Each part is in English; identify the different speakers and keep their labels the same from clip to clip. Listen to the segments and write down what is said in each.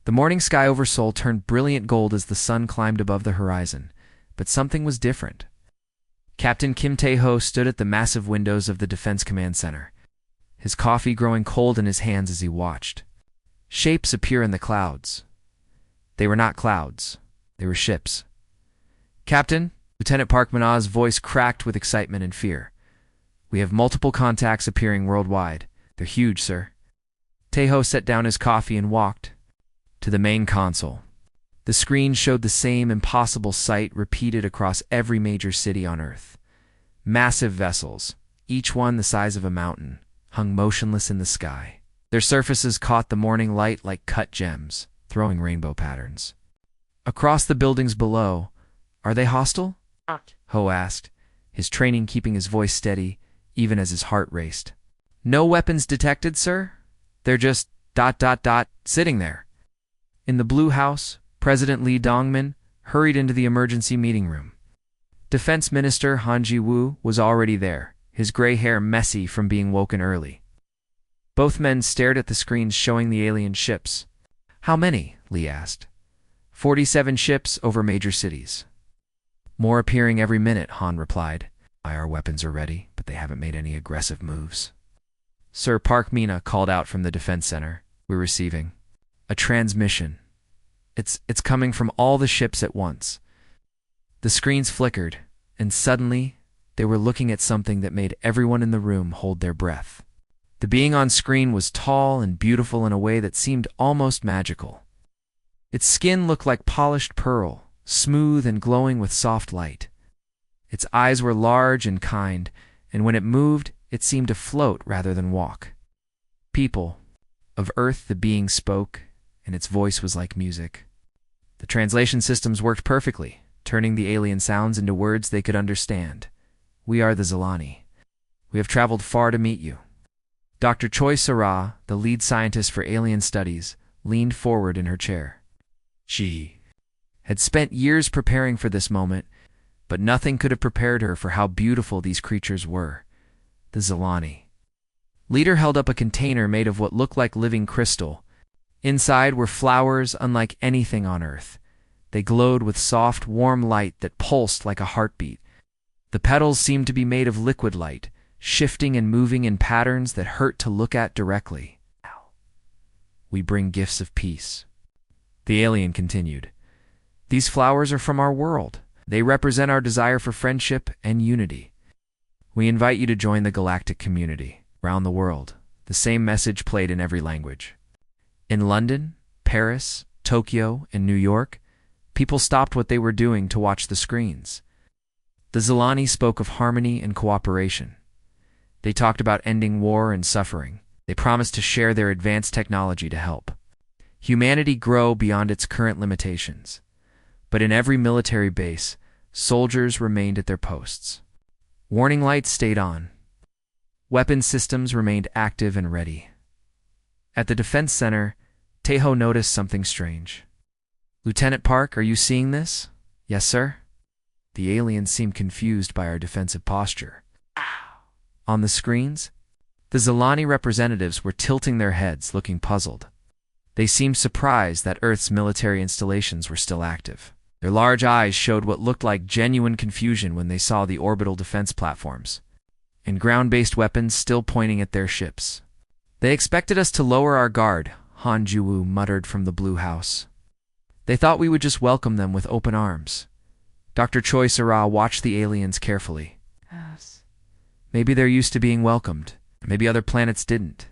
Speaker 1: The morning sky over Seoul turned brilliant gold as the sun climbed above the horizon, but something was different. Captain Kim Tae-ho stood at the massive windows of the Defense Command Center, his coffee growing cold in his hands as he watched. Shapes appear in the clouds. They were not clouds. They were ships. "Captain," Lieutenant Park Min-ah's voice cracked with excitement and fear. "We have multiple contacts appearing worldwide. They're huge, sir." Tae-ho set down his coffee and walked to the main console. The screen showed the same impossible sight repeated across every major city on Earth. Massive vessels, each one the size of a mountain, hung motionless in the sky. Their surfaces caught the morning light like cut gems, throwing rainbow patterns. Across the buildings below, "Are they hostile?" Ho asked, his training keeping his voice steady, even as his heart raced. "No weapons detected, sir. They're just ... sitting there." In the Blue House, President Lee Dong-min hurried into the emergency meeting room. Defense Minister Han Ji-woo was already there, his gray hair messy from being woken early. Both men stared at the screens showing the alien ships. "How many?" Lee asked. 47 ships over major cities." "More appearing every minute," Han replied. "Our weapons are ready, but they haven't made any aggressive moves." Sir Park Min-ah called out from the defense center. "We're receiving a transmission. It's coming from all the ships at once." The screens flickered, and suddenly they were looking at something that made everyone in the room hold their breath. The being on screen was tall and beautiful in a way that seemed almost magical. Its skin looked like polished pearl, smooth and glowing with soft light. Its eyes were large and kind, and when it moved, it seemed to float rather than walk. "People of Earth," the being spoke, and its voice was like music. The translation systems worked perfectly, turning the alien sounds into words they could understand. "We are the Zilani. We have traveled far to meet you." Dr. Choi Sara, the lead scientist for alien studies, leaned forward in her chair. She had spent years preparing for this moment, but nothing could have prepared her for how beautiful these creatures were. The Zilani. Leader held up a container made of what looked like living crystal. Inside were flowers unlike anything on Earth. They glowed with soft, warm light that pulsed like a heartbeat. The petals seemed to be made of liquid light, shifting and moving in patterns that hurt to look at directly. "We bring gifts of peace," the alien continued. "These flowers are from our world. They represent our desire for friendship and unity. We invite you to join the galactic community." Around the world, the same message played in every language. In London, Paris, Tokyo, and New York, people stopped what they were doing to watch the screens. The Zilani spoke of harmony and cooperation. They talked about ending war and suffering. They promised to share their advanced technology to help humanity grow beyond its current limitations. But in every military base, soldiers remained at their posts. Warning lights stayed on. Weapon systems remained active and ready. At the defense center, Tae-ho noticed something strange. "Lieutenant Park, are you seeing this?" "Yes, sir." The aliens seemed confused by our defensive posture. On the screens, the Zilani representatives were tilting their heads, looking puzzled. They seemed surprised that Earth's military installations were still active. Their large eyes showed what looked like genuine confusion when they saw the orbital defense platforms and ground-based weapons still pointing at their ships. "They expected us to lower our guard," Han Ji-woo muttered from the Blue House. "They thought we would just welcome them with open arms." Dr. Choi Sara watched the aliens carefully. "Yes. Maybe they're used to being welcomed. Maybe other planets didn't.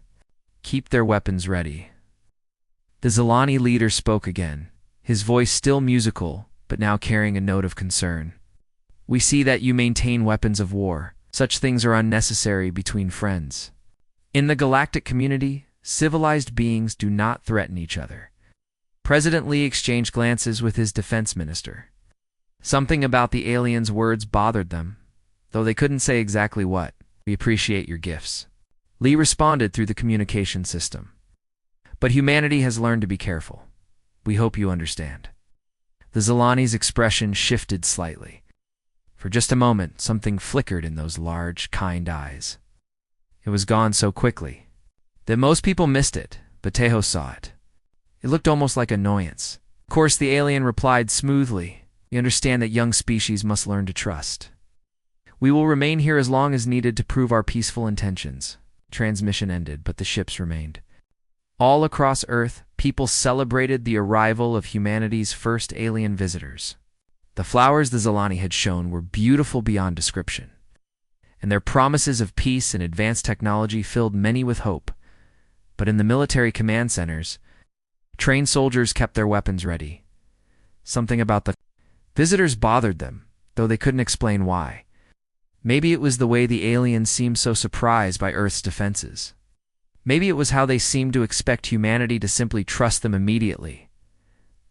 Speaker 1: Keep their weapons ready." The Zilani leader spoke again, his voice still musical, but now carrying a note of concern. "We see that you maintain weapons of war. Such things are unnecessary between friends. In the galactic community, civilized beings do not threaten each other." President Lee exchanged glances with his defense minister. Something about the aliens' words bothered them, though they couldn't say exactly what. "We appreciate your gifts," Lee responded through the communication system. "But humanity has learned to be careful. We hope you understand." The Zilani's expression shifted slightly. For just a moment, something flickered in those large, kind eyes. It was gone so quickly that most people missed it, but Tae-ho saw it. It looked almost like annoyance. Of course, the alien replied smoothly, "We understand that young species must learn to trust. We will remain here as long as needed to prove our peaceful intentions." Transmission ended, but the ships remained. All across Earth, people celebrated the arrival of humanity's first alien visitors. The flowers the Zilani had shown were beautiful beyond description, and their promises of peace and advanced technology filled many with hope. But in the military command centers, trained soldiers kept their weapons ready. Something about the visitors bothered them, though they couldn't explain why. Maybe it was the way the aliens seemed so surprised by Earth's defenses. Maybe it was how they seemed to expect humanity to simply trust them immediately.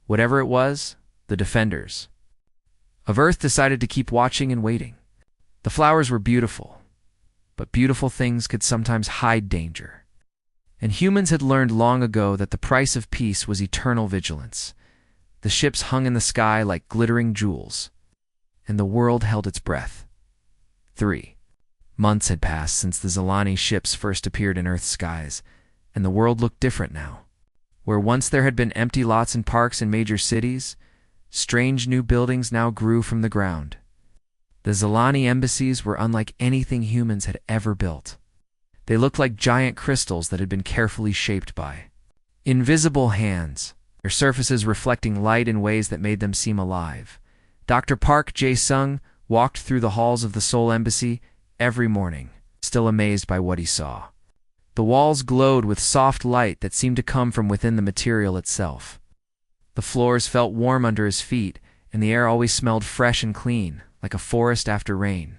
Speaker 1: Whatever it was, the defenders of Earth decided to keep watching and waiting. The flowers were beautiful, but beautiful things could sometimes hide danger. And humans had learned long ago that the price of peace was eternal vigilance. The ships hung in the sky like glittering jewels, and the world held its breath. 3 months had passed since the Zilani ships first appeared in Earth's skies, and the world looked different now. Where once there had been empty lots and parks in major cities, strange new buildings now grew from the ground. The Zilani embassies were unlike anything humans had ever built. They looked like giant crystals that had been carefully shaped by invisible hands, their surfaces reflecting light in ways that made them seem alive. Dr. Park Jae-sung walked through the halls of the Seoul Embassy every morning, still amazed by what he saw. The walls glowed with soft light that seemed to come from within the material itself. The floors felt warm under his feet, and the air always smelled fresh and clean, like a forest after rain.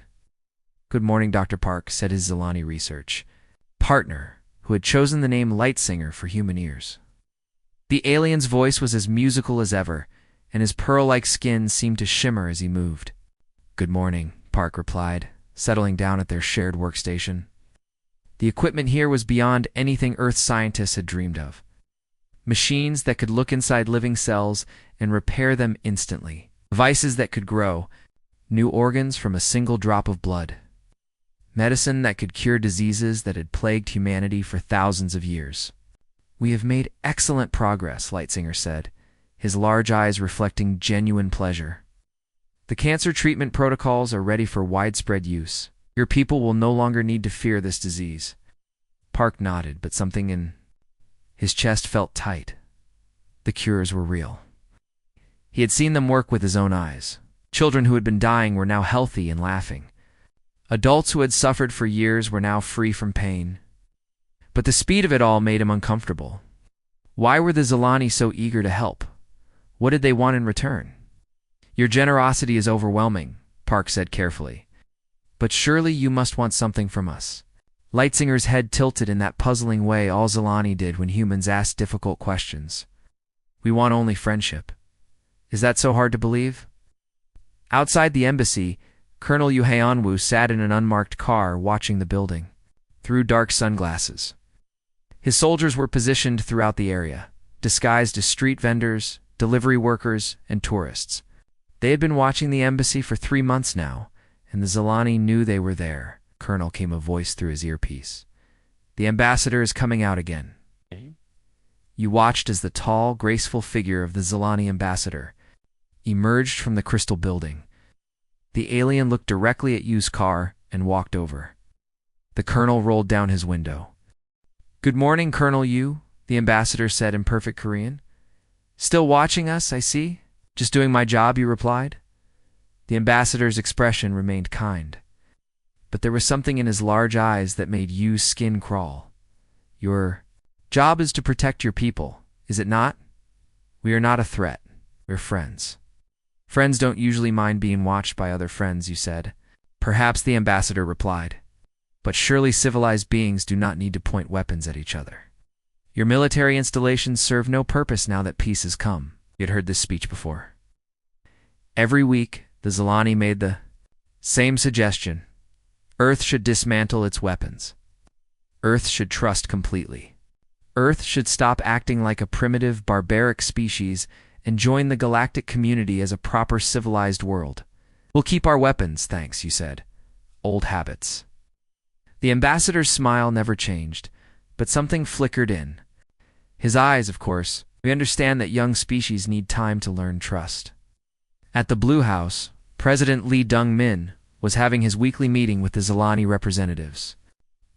Speaker 1: "Good morning, Dr. Park," said his Zilani research partner, who had chosen the name Lightsinger for human ears. The alien's voice was as musical as ever, and his pearl-like skin seemed to shimmer as he moved. "Good morning," Park replied, settling down at their shared workstation. The equipment here was beyond anything Earth scientists had dreamed of. Machines that could look inside living cells and repair them instantly. Devices that could grow new organs from a single drop of blood. Medicine that could cure diseases that had plagued humanity for thousands of years. "We have made excellent progress," Lightsinger said, his large eyes reflecting genuine pleasure. "The cancer treatment protocols are ready for widespread use. Your people will no longer need to fear this disease." Park nodded, but something in his chest felt tight. The cures were real. He had seen them work with his own eyes. Children who had been dying were now healthy and laughing. Adults who had suffered for years were now free from pain. But the speed of it all made him uncomfortable. Why were the Zilani so eager to help? What did they want in return? "Your generosity is overwhelming," Park said carefully. "But surely you must want something from us." Lightsinger's head tilted in that puzzling way all Zilani did when humans asked difficult questions. "We want only friendship." "Is that so hard to believe?" Outside the embassy, Colonel Yu Haeonwoo sat in an unmarked car watching the building through dark sunglasses. His soldiers were positioned throughout the area, disguised as street vendors, delivery workers, and tourists. They had been watching the embassy for 3 months now, and the Zilani knew they were there. "Colonel," came a voice through his earpiece. "The ambassador is coming out again." You watched as the tall, graceful figure of the Zilani ambassador emerged from the crystal building. The alien looked directly at Yu's car and walked over. The colonel rolled down his window. "Good morning, Colonel Yu," the ambassador said in perfect Korean. "Still watching us, I see." "Just doing my job," you replied. The ambassador's expression remained kind, but there was something in his large eyes that made Yu's skin crawl. "Your job is to protect your people, is it not?" "We are not a threat. We're friends." "Friends don't usually mind being watched by other friends," you said. "Perhaps," the ambassador replied. "But surely civilized beings do not need to point weapons at each other. Your military installations serve no purpose now that peace has come." You had heard this speech before. Every week, the Zilani made the same suggestion. Earth should dismantle its weapons. Earth should trust completely. Earth should stop acting like a primitive, barbaric species and join the galactic community as a proper civilized world. "We'll keep our weapons, thanks," you said. "Old habits." The ambassador's smile never changed, but something flickered in. His eyes, of course, We understand that young species need time to learn trust. At the Blue House, President Lee Dong-min was having his weekly meeting with the Zilani representatives.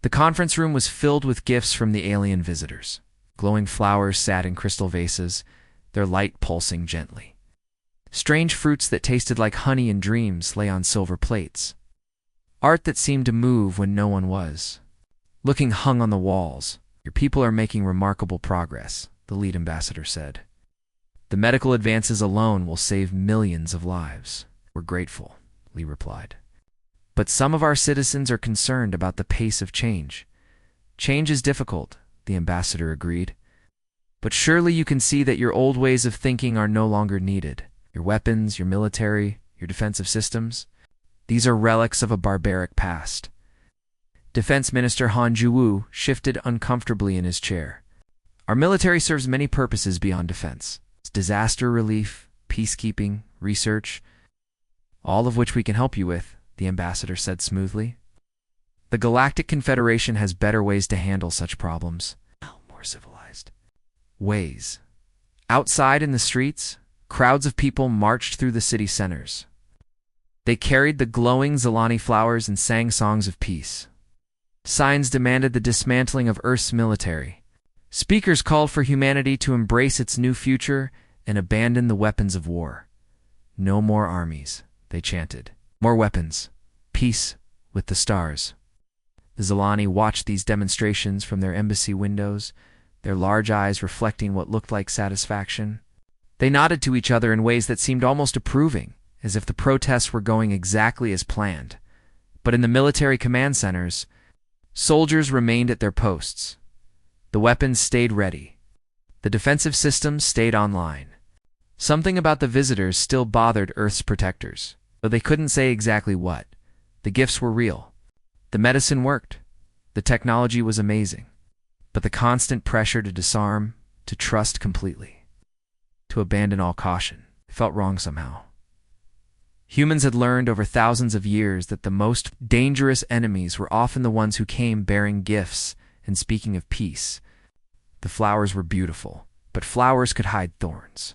Speaker 1: The conference room was filled with gifts from the alien visitors. Glowing flowers sat in crystal vases, their light pulsing gently. Strange fruits that tasted like honey and dreams lay on silver plates. Art that seemed to move when no one was. Looking hung on the walls. Your people are making remarkable progress, the lead ambassador said. The medical advances alone will save millions of lives. We're grateful, Lee replied. But some of our citizens are concerned about the pace of change. Change is difficult, the ambassador agreed. But surely you can see that your old ways of thinking are no longer needed. Your weapons, your military, your defensive systems. These are relics of a barbaric past. Defense Minister Han Juwu shifted uncomfortably in his chair. Our military serves many purposes beyond defense. It's disaster relief, peacekeeping, research, all of which we can help you with, the ambassador said smoothly. The Galactic Confederation has better ways to handle such problems. More civilized ways. Outside in the streets, crowds of people marched through the city centers. They carried the glowing Zilani flowers and sang songs of peace. Signs demanded the dismantling of Earth's military. Speakers called for humanity to embrace its new future and abandon the weapons of war. No more armies, they chanted. More weapons. Peace with the stars. The Zilani watched these demonstrations from their embassy windows, their large eyes reflecting what looked like satisfaction. They nodded to each other in ways that seemed almost approving, as if the protests were going exactly as planned. But in the military command centers, soldiers remained at their posts. The weapons stayed ready. The defensive systems stayed online. Something about the visitors still bothered Earth's protectors, though they couldn't say exactly what. The gifts were real. The medicine worked. The technology was amazing. But the constant pressure to disarm, to trust completely, to abandon all caution, felt wrong somehow. Humans had learned over thousands of years that the most dangerous enemies were often the ones who came bearing gifts and speaking of peace. The flowers were beautiful, but flowers could hide thorns.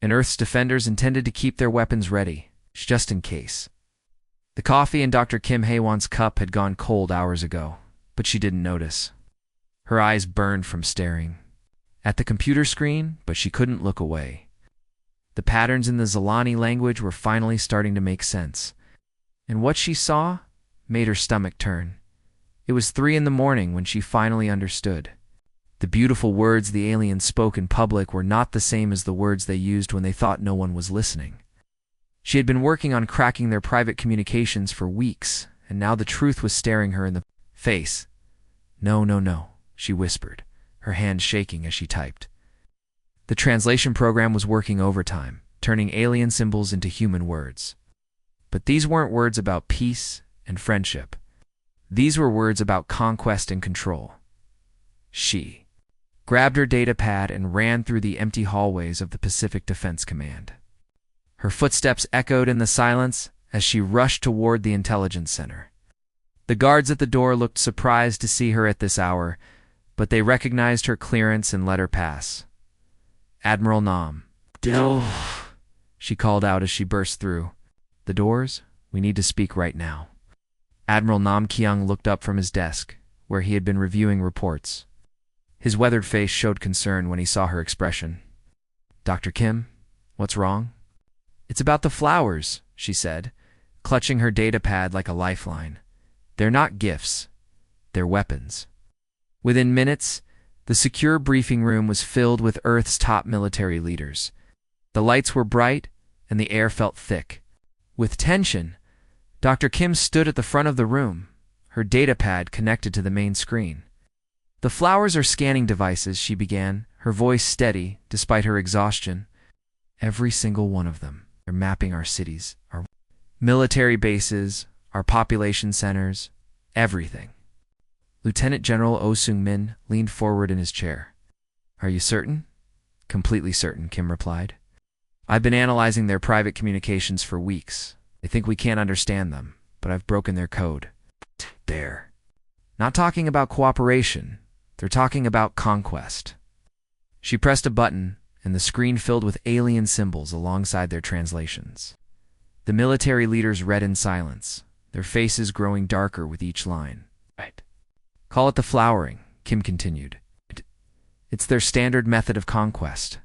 Speaker 1: And Earth's defenders intended to keep their weapons ready, just in case. The coffee in Dr. Kim Hae-won's cup had gone cold hours ago, but she didn't notice. Her eyes burned from staring at the computer screen, but she couldn't look away. The patterns in the Zilani language were finally starting to make sense, and what she saw made her stomach turn. It was 3 a.m. when she finally understood. The beautiful words the aliens spoke in public were not the same as the words they used when they thought no one was listening. She had been working on cracking their private communications for weeks, and now the truth was staring her in the face. No, no, no, she whispered, her hands shaking as she typed. The translation program was working overtime, turning alien symbols into human words. But these weren't words about peace and friendship. These were words about conquest and control. She grabbed her data pad and ran through the empty hallways of the Pacific Defense Command. Her footsteps echoed in the silence as she rushed toward the intelligence center. The guards at the door looked surprised to see her at this hour, but they recognized her clearance and let her pass. Admiral Nam. Dill, she called out as she burst through. The doors? We need to speak right now. Admiral Nam Kyung looked up from his desk, where he had been reviewing reports. His weathered face showed concern when he saw her expression. Dr. Kim, what's wrong? It's about the flowers, she said, clutching her data pad like a lifeline. They're not gifts. They're weapons. Within minutes, the secure briefing room was filled with Earth's top military leaders. The lights were bright, and the air felt thick. With tension, Dr. Kim stood at the front of the room, her data pad connected to the main screen. The flowers are scanning devices, she began, her voice steady despite her exhaustion. Every single one of them. They're mapping our cities, our military bases, our population centers, everything. Lieutenant General Oh Seung-min leaned forward in his chair. Are you certain? Completely certain, Kim replied. I've been analyzing their private communications for weeks. They think we can't understand them, but I've broken their code. They're not talking about cooperation. They're talking about conquest. She pressed a button, and the screen filled with alien symbols alongside their translations. The military leaders read in silence, their faces growing darker with each line. Right. Call it the flowering, Kim continued. It's their standard method of conquest.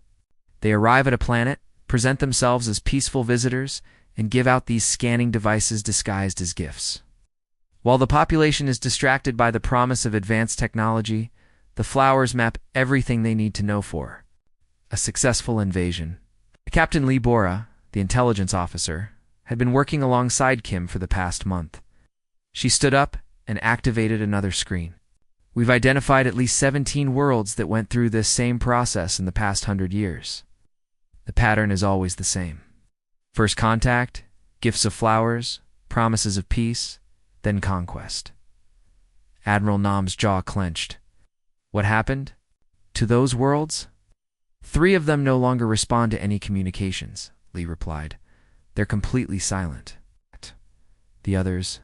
Speaker 1: They arrive at a planet, present themselves as peaceful visitors, and give out these scanning devices disguised as gifts. While the population is distracted by the promise of advanced technology, the flowers map everything they need to know for a successful invasion. Captain Lee Bora, the intelligence officer, had been working alongside Kim for the past month. She stood up and activated another screen. We've identified at least 17 worlds that went through this same process in the past 100 years. The pattern is always the same. First contact, gifts of flowers, promises of peace, then conquest. Admiral Nam's jaw clenched. What happened? To those worlds? 3 of them no longer respond to any communications, Lee replied. They're completely silent. The others, ...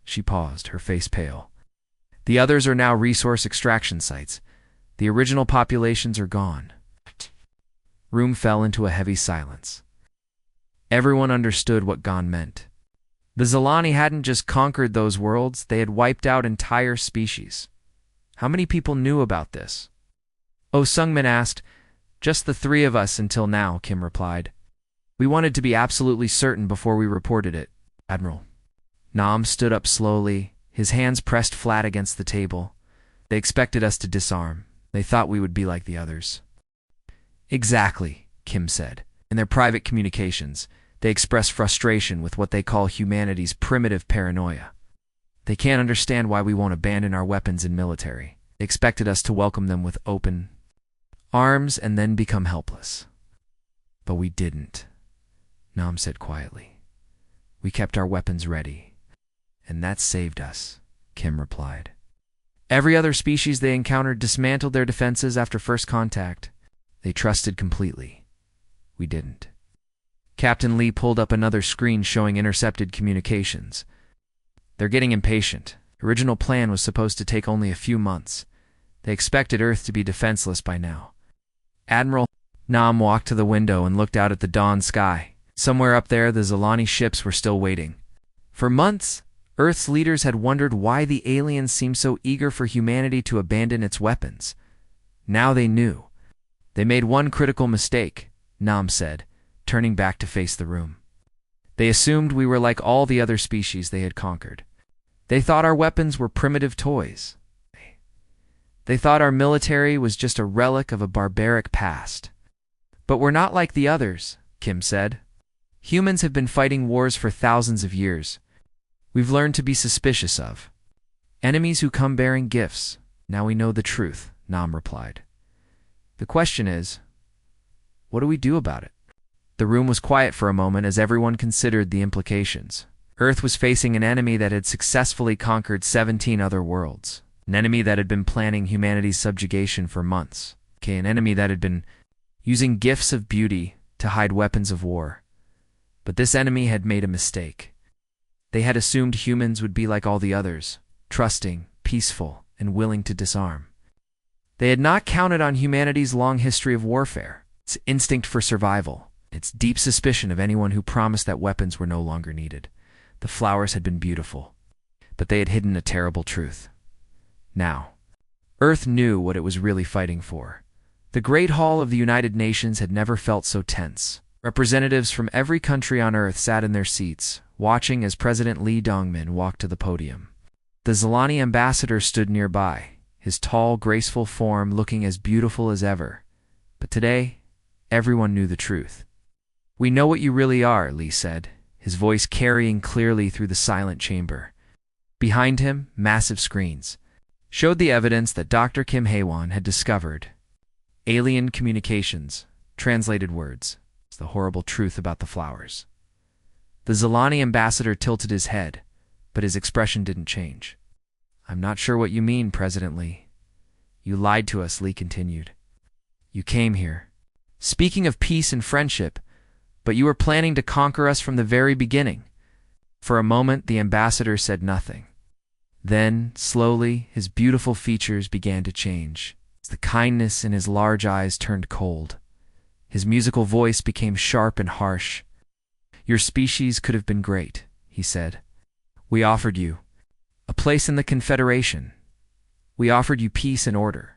Speaker 1: She paused, her face pale. The others are now resource extraction sites. The original populations are gone. Room fell into a heavy silence. Everyone understood what gone meant. The Zilani hadn't just conquered those worlds, they had wiped out entire species. How many people knew about this? Oh, Sungmin asked. Just the 3 of us until now, Kim replied. We wanted to be absolutely certain before we reported it, Admiral. Nam stood up slowly, his hands pressed flat against the table. They expected us to disarm. They thought we would be like the others. Exactly, Kim said. In their private communications, they express frustration with what they call humanity's primitive paranoia. They can't understand why we won't abandon our weapons and military. They expected us to welcome them with open arms and then become helpless. But we didn't, Nam said quietly. We kept our weapons ready. And that saved us, Kim replied. Every other species they encountered dismantled their defenses after first contact. They trusted completely. We didn't. Captain Lee pulled up another screen showing intercepted communications. They're getting impatient. Original plan was supposed to take only a few months. They expected Earth to be defenseless by now. Admiral Nam walked to the window and looked out at the dawn sky. Somewhere up there, the Zilani ships were still waiting. For months, Earth's leaders had wondered why the aliens seemed so eager for humanity to abandon its weapons. Now they knew. They made one critical mistake, Nam said, turning back to face the room. They assumed we were like all the other species they had conquered. They thought our weapons were primitive toys. They thought our military was just a relic of a barbaric past. But we're not like the others, Kim said. Humans have been fighting wars for thousands of years. We've learned to be suspicious of enemies who come bearing gifts. Now we know the truth, Nam replied. The question is, what do we do about it? The room was quiet for a moment as everyone considered the implications. Earth was facing an enemy that had successfully conquered 17 other worlds. An enemy that had been planning humanity's subjugation for months. An enemy that had been using gifts of beauty to hide weapons of war. But this enemy had made a mistake. They had assumed humans would be like all the others, trusting, peaceful, and willing to disarm. They had not counted on humanity's long history of warfare, its instinct for survival, its deep suspicion of anyone who promised that weapons were no longer needed. The flowers had been beautiful, but they had hidden a terrible truth. Now, Earth knew what it was really fighting for. The Great Hall of the United Nations had never felt so tense. Representatives from every country on Earth sat in their seats, watching as President Lee Dongmin walked to the podium. The Zilani ambassador stood nearby, his tall, graceful form looking as beautiful as ever. But today, everyone knew the truth. We know what you really are, Lee said, his voice carrying clearly through the silent chamber. Behind him, massive screens showed the evidence that Dr. Kim Haewon had discovered. Alien communications, translated words, the horrible truth about the flowers. The Zilani ambassador tilted his head, but his expression didn't change. I'm not sure what you mean, President Lee. You lied to us, Lee continued. You came here, speaking of peace and friendship, but you were planning to conquer us from the very beginning. For a moment, the ambassador said nothing. Then, slowly, his beautiful features began to change. The kindness in his large eyes turned cold. His musical voice became sharp and harsh. "Your species could have been great," he said. "We offered you a place in the Confederation. We offered you peace and order.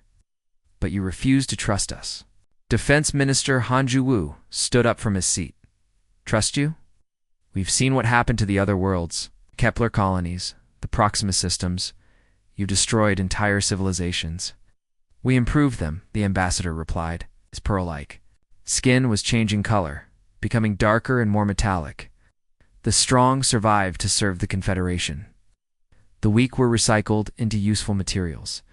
Speaker 1: But you refused to trust us." Defense Minister Han Ju-woo stood up from his seat. "Trust you? We've seen what happened to the other worlds, Kepler colonies, the Proxima systems. You destroyed entire civilizations." "We improved them," the ambassador replied. His pearl-like skin was changing color, becoming darker and more metallic. "The strong survived to serve the Confederation. The weak were recycled into useful materials.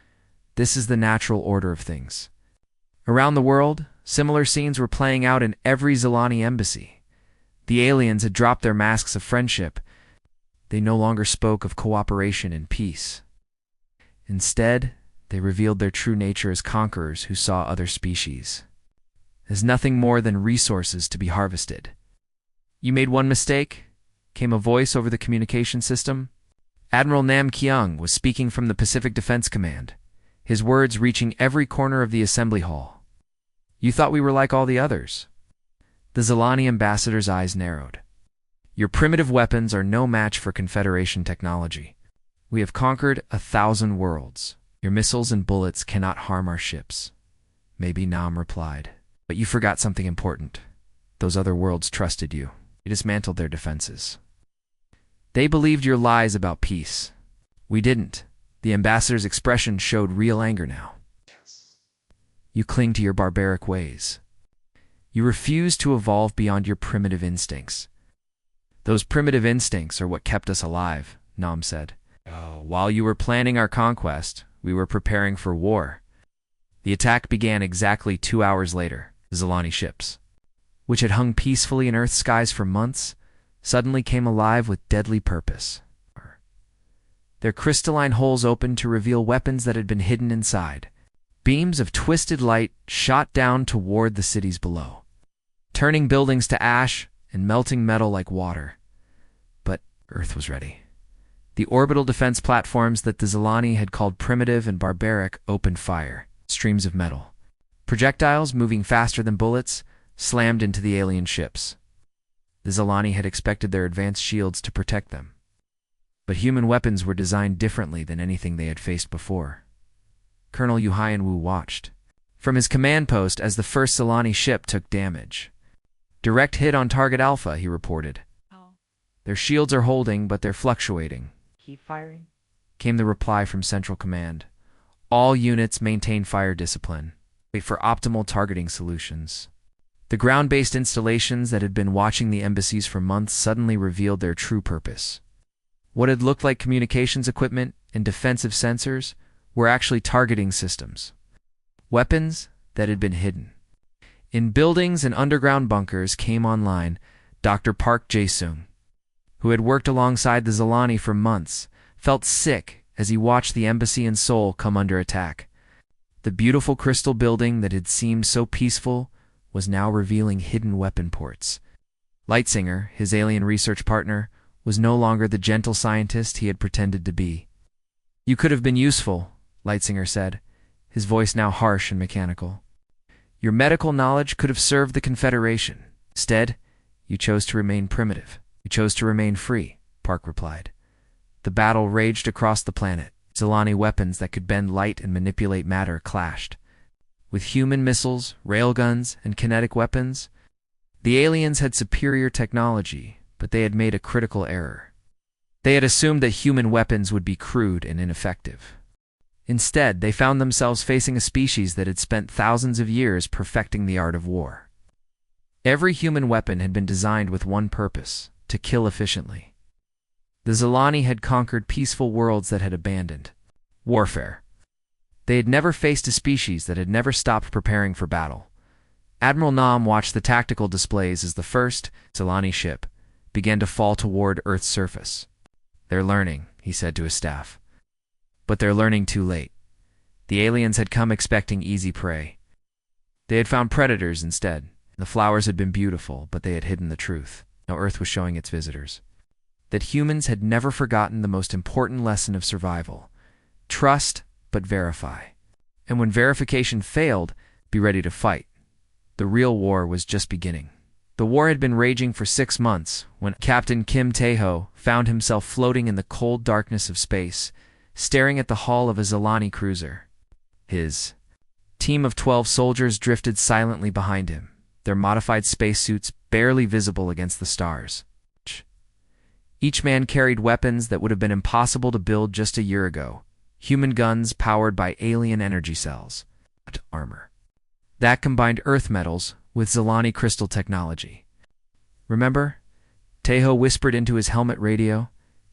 Speaker 1: This is the natural order of things." Around the world, similar scenes were playing out in every Zilani embassy. The aliens had dropped their masks of friendship. They no longer spoke of cooperation and peace. Instead, they revealed their true nature as conquerors who saw other species as nothing more than resources to be harvested. "You made one mistake," came a voice over the communication system. Admiral Nam Kyung was speaking from the Pacific Defense Command, his words reaching every corner of the assembly hall. "You thought we were like all the others." The Zilani ambassador's eyes narrowed. "Your primitive weapons are no match for Confederation technology. We have conquered 1,000 worlds. Your missiles and bullets cannot harm our ships." Maybe Nam replied. "But you forgot something important. Those other worlds trusted you. You dismantled their defenses. They believed your lies about peace. We didn't." The ambassador's expression showed real anger now. "You cling to your barbaric ways. You refuse to evolve beyond your primitive instincts." "Those primitive instincts are what kept us alive," Nam said. "While you were planning our conquest, we were preparing for war." The attack began exactly 2 hours later. The Zilani ships, which had hung peacefully in Earth's skies for months, suddenly came alive with deadly purpose. Their crystalline holes opened to reveal weapons that had been hidden inside. Beams of twisted light shot down toward the cities below, turning buildings to ash and melting metal like water. But Earth was ready. The orbital defense platforms that the Zilani had called primitive and barbaric opened fire. Streams of metal, projectiles moving faster than bullets, slammed into the alien ships. The Zilani had expected their advanced shields to protect them. But human weapons were designed differently than anything they had faced before. Colonel Yu Hyan-woo watched from his command post as the first Zilani ship took damage. "Direct hit on target Alpha," he reported. "Their shields are holding, but they're fluctuating."
Speaker 2: "Keep firing,"
Speaker 1: came the reply from Central Command. "All units maintain fire discipline. Wait for optimal targeting solutions." The ground-based installations that had been watching the embassies for months suddenly revealed their true purpose. What had looked like communications equipment and defensive sensors were actually targeting systems. Weapons that had been hidden. In buildings and underground bunkers came online Dr. Park Jae-sung, who had worked alongside the Zilani for months, felt sick as he watched the embassy in Seoul come under attack. The beautiful crystal building that had seemed so peaceful was now revealing hidden weapon ports. Lightsinger, his alien research partner, was no longer the gentle scientist he had pretended to be. "You could have been useful," Lightsinger said, his voice now harsh and mechanical. "Your medical knowledge could have served the Confederation. Instead, you chose to remain primitive. You chose to remain free," Park replied. The battle raged across the planet. Zilani weapons that could bend light and manipulate matter clashed. With human missiles, railguns, and kinetic weapons, the aliens had superior technology, but they had made a critical error. They had assumed that human weapons would be crude and ineffective. Instead, they found themselves facing a species that had spent thousands of years perfecting the art of war. Every human weapon had been designed with one purpose: to kill efficiently. The Zilani had conquered peaceful worlds that had abandoned warfare. They had never faced a species that had never stopped preparing for battle. Admiral Nam watched the tactical displays as the first Zilani ship began to fall toward Earth's surface. "They're learning," he said to his staff. But they're learning too late. The aliens had come expecting easy prey. They had found predators instead. The flowers had been beautiful, but they had hidden the truth. Now Earth was showing its visitors that humans had never forgotten the most important lesson of survival: trust, but verify. And when verification failed, be ready to fight. The real war was just beginning. The war had been raging for 6 months when Captain Kim Tae-ho found himself floating in the cold darkness of space, staring at the hull of a Zilani cruiser. His team of 12 soldiers drifted silently behind him, their modified spacesuits barely visible against the stars. Each man carried weapons that would have been impossible to build just a year ago, human guns powered by alien energy cells. Armor that combined Earth metals with Zilani crystal technology. Remember? Tae-ho whispered into his helmet radio,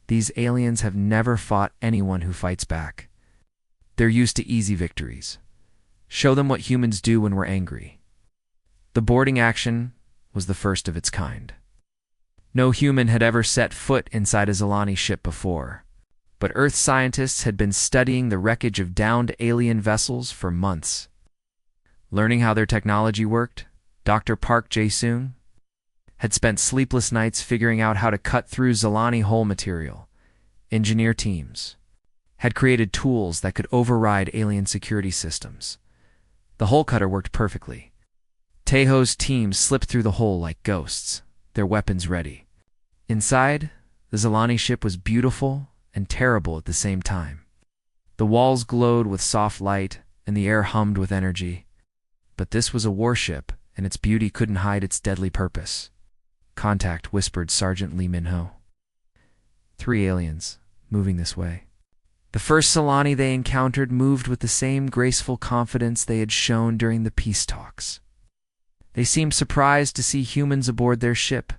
Speaker 1: "These aliens have never fought anyone who fights back. They're used to easy victories. Show them what humans do when we're angry." The boarding action was the first of its kind. No human had ever set foot inside a Zilani ship before, but Earth scientists had been studying the wreckage of downed alien vessels for months. Learning how their technology worked, Dr. Park Jae-sung had spent sleepless nights figuring out how to cut through Zilani hull material. Engineer teams had created tools that could override alien security systems. The hull cutter worked perfectly. Tae-ho's team slipped through the hole like ghosts, their weapons ready. Inside, the Zilani ship was beautiful and terrible at the same time. The walls glowed with soft light, and the air hummed with energy. But this was a warship, and its beauty couldn't hide its deadly purpose. "Contact," whispered Sergeant Lee Min-ho. 3 aliens, moving this way. The first Zilani they encountered moved with the same graceful confidence they had shown during the peace talks. They seemed surprised to see humans aboard their ship.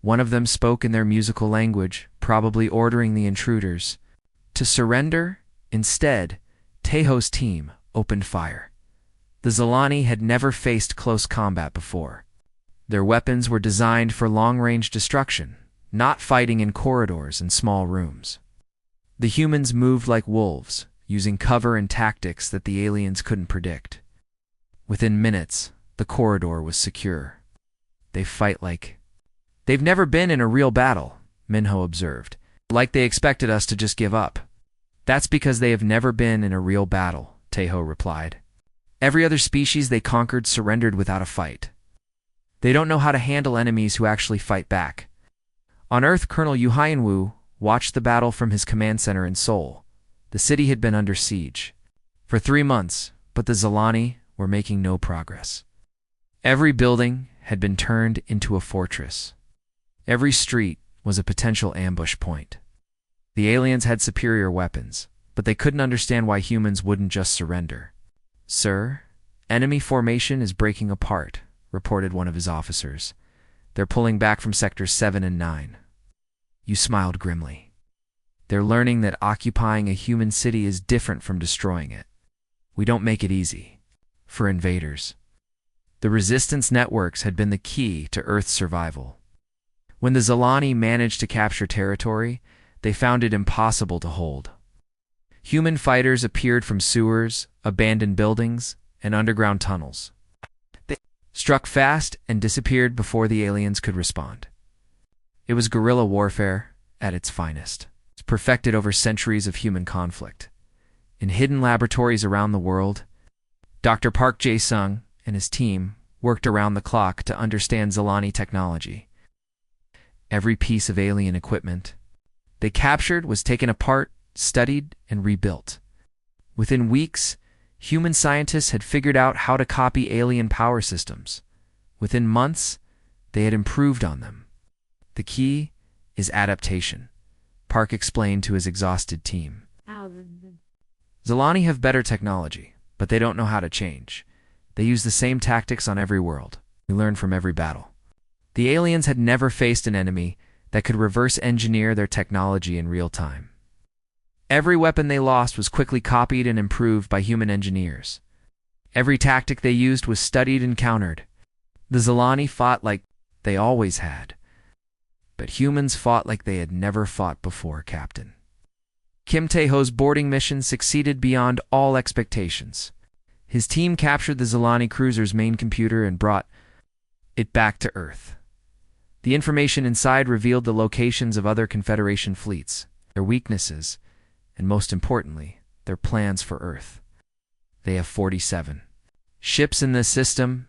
Speaker 1: One of them spoke in their musical language, probably ordering the intruders to surrender. Instead, Tae-ho's team opened fire. The Zilani had never faced close combat before. Their weapons were designed for long-range destruction, not fighting in corridors and small rooms. The humans moved like wolves, using cover and tactics that the aliens couldn't predict. Within minutes, the corridor was secure. "They fight like they've never been in a real battle," Min-ho observed. "Like they expected us to just give up." "That's because they have never been in a real battle," Tae-ho replied. "Every other species they conquered surrendered without a fight. They don't know how to handle enemies who actually fight back." On Earth, Colonel Yu Hyun-woo watched the battle from his command center in Seoul. The city had been under siege for 3 months, but the Zilani were making no progress. Every building had been turned into a fortress. Every street was a potential ambush point. The aliens had superior weapons, but they couldn't understand why humans wouldn't just surrender. "Sir, enemy formation is breaking apart," reported one of his officers. "They're pulling back from sectors 7 and 9. You smiled grimly. "They're learning that occupying a human city is different from destroying it. We don't make it easy for invaders." The resistance networks had been the key to Earth's survival. When the Zilani managed to capture territory, they found it impossible to hold. Human fighters appeared from sewers, abandoned buildings, and underground tunnels. They struck fast and disappeared before the aliens could respond. It was guerrilla warfare at its finest. It's perfected over centuries of human conflict. In hidden laboratories around the world, Dr. Park Jae-sung and his team worked around the clock to understand Zilani technology. Every piece of alien equipment they captured was taken apart, studied, and rebuilt. Within weeks, human scientists had figured out how to copy alien power systems. Within months, they had improved on them. "The key is adaptation," Park explained to his exhausted team. "Zilani have better technology, but they don't know how to change. They use the same tactics on every world. We learn from every battle." The aliens had never faced an enemy that could reverse engineer their technology in real time. Every weapon they lost was quickly copied and improved by human engineers. Every tactic they used was studied and countered. The Zilani fought like they always had, but humans fought like they had never fought before, Captain. Kim Tae-ho's boarding mission succeeded beyond all expectations. His team captured the Zilani cruiser's main computer and brought it back to Earth. The information inside revealed the locations of other Confederation fleets, their weaknesses, and most importantly, their plans for Earth. They have 47 ships in this system,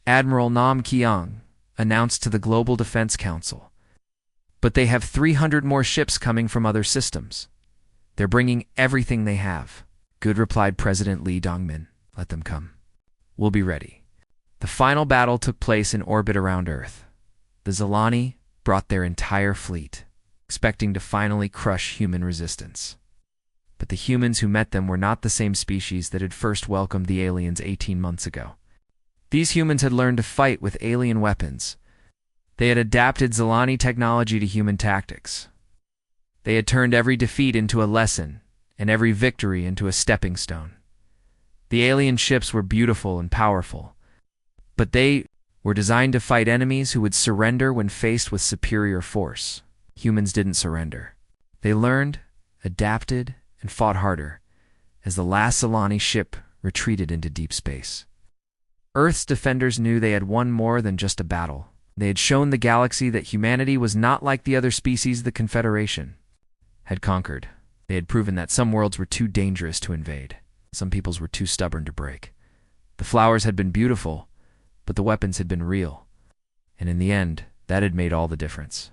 Speaker 1: Admiral Nam Kyung announced to the Global Defense Council. But they have 300 more ships coming from other systems. They're bringing everything they have. Good, replied President Lee Dongmin. Let them come. We'll be ready. The final battle took place in orbit around Earth. The Zilani brought their entire fleet, expecting to finally crush human resistance. But the humans who met them were not the same species that had first welcomed the aliens 18 months ago. These humans had learned to fight with alien weapons. They had adapted Zilani technology to human tactics. They had turned every defeat into a lesson, and every victory into a stepping stone. The alien ships were beautiful and powerful, but they were designed to fight enemies who would surrender when faced with superior force. Humans didn't surrender. They learned, adapted, and fought harder as the last Zilani ship retreated into deep space. Earth's defenders knew they had won more than just a battle. They had shown the galaxy that humanity was not like the other species the Confederation had conquered. They had proven that some worlds were too dangerous to invade. Some peoples were too stubborn to break. The flowers had been beautiful, but the weapons had been real. And in the end, that had made all the difference.